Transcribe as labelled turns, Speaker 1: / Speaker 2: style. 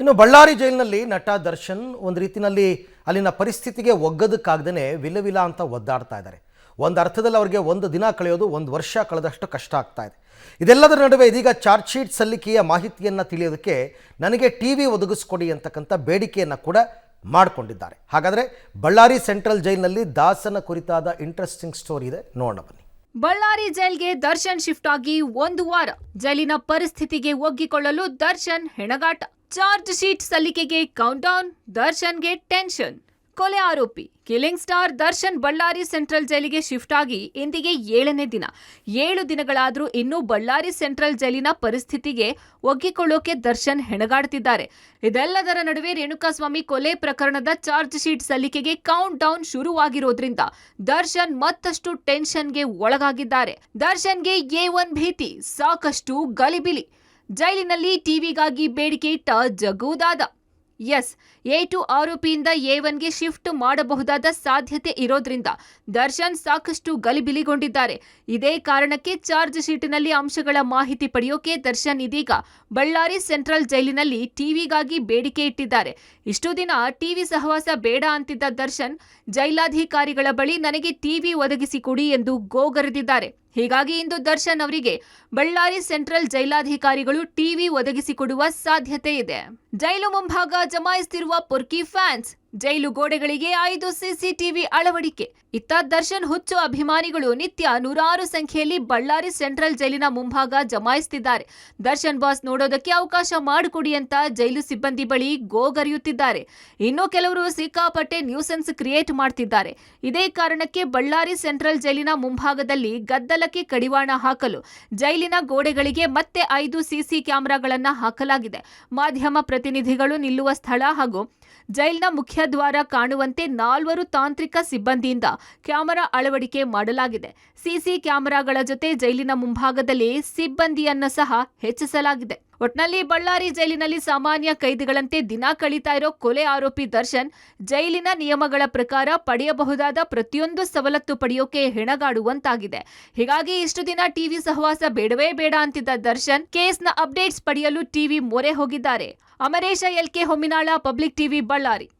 Speaker 1: ಇನ್ನು ಬಳ್ಳಾರಿ ಜೈಲಿನಲ್ಲಿ ನಟ ದರ್ಶನ್ ಒಂದು ರೀತಿಯಲ್ಲಿ ಅಲ್ಲಿನ ಪರಿಸ್ಥಿತಿಗೆ ಒಗ್ಗದಕ್ಕಾಗದೇ ವಿಲವಿಲ ಅಂತ ಒದ್ದಾಡ್ತಾ ಇದ್ದಾರೆ. ಒಂದು ಅರ್ಥದಲ್ಲಿ ಅವರಿಗೆ ಒಂದು ದಿನ ಕಳೆಯೋದು ಒಂದು ವರ್ಷ ಕಳೆದಷ್ಟು ಕಷ್ಟ ಆಗ್ತಾ ಇದೆ. ಇದೆಲ್ಲದರ ನಡುವೆ ಇದೀಗ ಚಾರ್ಜ್ ಶೀಟ್ ಸಲ್ಲಿಕೆಯ ಮಾಹಿತಿಯನ್ನು ತಿಳಿಯೋದಕ್ಕೆ ನನಗೆ ಟಿವಿ ಒದಗಿಸ್ಕೊಡಿ ಅಂತಕ್ಕಂಥ ಬೇಡಿಕೆಯನ್ನು ಕೂಡ ಮಾಡಿಕೊಂಡಿದ್ದಾರೆ. ಹಾಗಾದರೆ ಬಳ್ಳಾರಿ ಸೆಂಟ್ರಲ್ ಜೈಲಿನಲ್ಲಿ ದಾಸನ ಕುರಿತಾದ ಇಂಟ್ರೆಸ್ಟಿಂಗ್ ಸ್ಟೋರಿ ಇದೆ, ನೋಡೋಣ ಬನ್ನಿ.
Speaker 2: ಬಳ್ಳಾರಿ ಜೈಲ್ಗೆ ದರ್ಶನ್ ಶಿಫ್ಟ್ ಆಗಿ ಒಂದು ವಾರ. ಜೈಲಿನ ಪರಿಸ್ಥಿತಿಗೆ ಒಗ್ಗಿಕೊಳ್ಳಲು ದರ್ಶನ್ ಹೆಣಗಾಟ. ಚಾರ್ಜ್ ಶೀಟ್ ಸಲ್ಲಿಕೆಗೆ ಕೌಂಟ್ ಡೌನ್. ದರ್ಶನ್ಗೆ ಟೆನ್ಷನ್. ಕೊಲೆ ಆರೋಪಿ killing star Darshan Ballari central ಜೈಲಿಗೆ ಶಿಫ್ಟ್ ಆಗಿ ಇಂದಿಗೆ 7ನೇ ದಿನ. 7 ದಿನಗಳಾದರೂ ಇನ್ನೂ ಬಳ್ಳಾರಿ ಸೆಂಟ್ರಲ್ ಜೈಲಿನ ಪರಿಸ್ಥಿತಿಗೆ ಒಗ್ಗಿಕೊಳ್ಳೋಕೆ ದರ್ಶನ್ ಹೆಣಗಾಡ್ತಿದ್ದಾರೆ. ಇದೆಲ್ಲದರ ನಡುವೆ ರೇಣುಕಾಸ್ವಾಮಿ ಕೊಲೆ ಪ್ರಕರಣದ ಚಾರ್ಜ್ ಶೀಟ್ ಸಲ್ಲಿಕೆಗೆ ಕೌಂಟ್ ಡೌನ್ ಶುರುವಾಗಿರೋದ್ರಿಂದ ದರ್ಶನ್ ಮತ್ತಷ್ಟು ಟೆನ್ಷನ್ಗೆ ಒಳಗಾಗಿದ್ದಾರೆ. ದರ್ಶನ್ಗೆ A1 ಭೀತಿ, ಸಾಕಷ್ಟು ಗಲಿಬಿಲಿ. ಜೈಲಿನಲ್ಲಿ ಟಿವಿಗಾಗಿ ಬೇಡಿಕೆ ಇಟ್ಟ ಜಗ್ಗುದಾದ. ಎಸ್, A2 ಆರೋಪಿಯಿಂದ A1ಗೆ ಶಿಫ್ಟ್ ಮಾಡಬಹುದಾದ ಸಾಧ್ಯತೆ ಇರೋದ್ರಿಂದ ದರ್ಶನ್ ಸಾಕಷ್ಟು ಗಲಿಬಿಲಿಗೊಂಡಿದ್ದಾರೆ. ಇದೇ ಕಾರಣಕ್ಕೆ ಚಾರ್ಜ್ ಶೀಟ್ನಲ್ಲಿ ಅಂಶಗಳ ಮಾಹಿತಿ ಪಡೆಯೋಕೆ ದರ್ಶನ್ ಇದೀಗ ಬಳ್ಳಾರಿ ಸೆಂಟ್ರಲ್ ಜೈಲಿನಲ್ಲಿ ಟಿವಿಗಾಗಿ ಬೇಡಿಕೆ ಇಟ್ಟಿದ್ದಾರೆ. ಇಷ್ಟು ದಿನ ಟಿವಿ ಸಹವಾಸ ಬೇಡ ಅಂತಿದ್ದ ದರ್ಶನ್ ಜೈಲಾಧಿಕಾರಿಗಳ ಬಳಿ ನನಗೆ ಟಿವಿ ಒದಗಿಸಿಕೊಡಿ ಎಂದು ಗೋಗರೆದಿದ್ದಾರೆ. ಹೀಗಾಗಿ ಇಂದು ದರ್ಶನ್ ಅವರಿಗೆ ಬಳ್ಳಾರಿ ಸೆಂಟ್ರಲ್ ಜೈಲಾಧಿಕಾರಿಗಳು ಟಿವಿ ಒದಗಿಸಿಕೊಡುವ ಸಾಧ್ಯತೆ ಇದೆ. ಜೈಲು ಮುಂಭಾಗ ಜಮಾಯಿಸುತ್ತಿರುವ ಪೊರ್ಕಿ ಫ್ಯಾನ್ಸ್. ಜೈಲು ಗೋಡೆಗಳಿಗೆ 5 CCTV ಅಳವಡಿಕೆ. ಇತ್ತ ದರ್ಶನ್ ಹುಚ್ಚು ಅಭಿಮಾನಿಗಳು ನಿತ್ಯ ನೂರಾರು ಸಂಖ್ಯೆಯಲ್ಲಿ ಬಳ್ಳಾರಿ ಸೆಂಟ್ರಲ್ ಜೈಲಿನ ಮುಂಭಾಗ ಜಮಾಯಿಸುತ್ತಿದ್ದಾರೆ. ದರ್ಶನ್ ಬಾಸ್ ನೋಡೋದಕ್ಕೆ ಅವಕಾಶ ಮಾಡಿಕೊಡಿ ಅಂತ ಜೈಲು ಸಿಬ್ಬಂದಿ ಬಳಿ ಗೋಗರಿಯುತ್ತಿದ್ದಾರೆ. ಇನ್ನು ಕೆಲವರು ಸಿಕ್ಕಾಪಟ್ಟೆ ನ್ಯೂಸೆನ್ಸ್ ಕ್ರಿಯೇಟ್ ಮಾಡ್ತಿದ್ದಾರೆ. ಇದೇ ಕಾರಣಕ್ಕೆ ಬಳ್ಳಾರಿ ಸೆಂಟ್ರಲ್ ಜೈಲಿನ ಮುಂಭಾಗದಲ್ಲಿ ಗದ್ದಲಕ್ಕೆ ಕಡಿವಾಣ ಹಾಕಲು ಜೈಲಿನ ಗೋಡೆಗಳಿಗೆ ಮತ್ತೆ 5 CC ಕ್ಯಾಮೆರಾಗಳನ್ನು ಹಾಕಲಾಗಿದೆ. ಮಾಧ್ಯಮ ಪ್ರತಿನಿಧಿಗಳು ನಿಲ್ಲುವ ಸ್ಥಳ ಹಾಗೂ ಜೈಲಿನ ಮುಖ್ಯ ದ್ವಾರ ಕಾಣುವಂತೆ 4 ತಾಂತ್ರಿಕ ಸಿಬ್ಬಂದಿಯಿಂದ ಕ್ಯಾಮೆರಾ ಅಳವಡಿಕೆ ಮಾಡಲಾಗಿದೆ. CC ಕ್ಯಾಮೆರಾಗಳ ಜೊತೆ ಜೈಲಿನ ಮುಂಭಾಗದಲ್ಲಿ ಸಿಬ್ಬಂದಿಯನ್ನು ಸಹ ಹೆಚ್ಚಿಸಲಾಗಿದೆ. ಒಟ್ನಲ್ಲಿ ಬಳ್ಳಾರಿ ಜೈಲಿನಲ್ಲಿ ಸಾಮಾನ್ಯ ಕೈದಿಗಳಂತೆ ದಿನ ಕಳೀತಾ ಇರೋ ಕೊಲೆ ಆರೋಪಿ ದರ್ಶನ್ ಜೈಲಿನ ನಿಯಮಗಳ ಪ್ರಕಾರ ಪಡೆಯಬಹುದಾದ ಪ್ರತಿಯೊಂದು ಸವಲತ್ತು ಪಡೆಯೋಕೆ ಹೆಣಗಾಡುವಂತಾಗಿದೆ. ಹೀಗಾಗಿ ಇಷ್ಟು ದಿನ ಟಿವಿ ಸಹವಾಸ ಬೇಡವೇ ಬೇಡ ಅಂತಿದ್ದ ದರ್ಶನ್ ಕೇಸ್ನ ಅಪ್ಡೇಟ್ಸ್ ಪಡೆಯಲು ಟಿವಿ ಮೊರೆ ಹೋಗಿದ್ದಾರೆ. Amaresh LK Homminal, public TV, Ballari.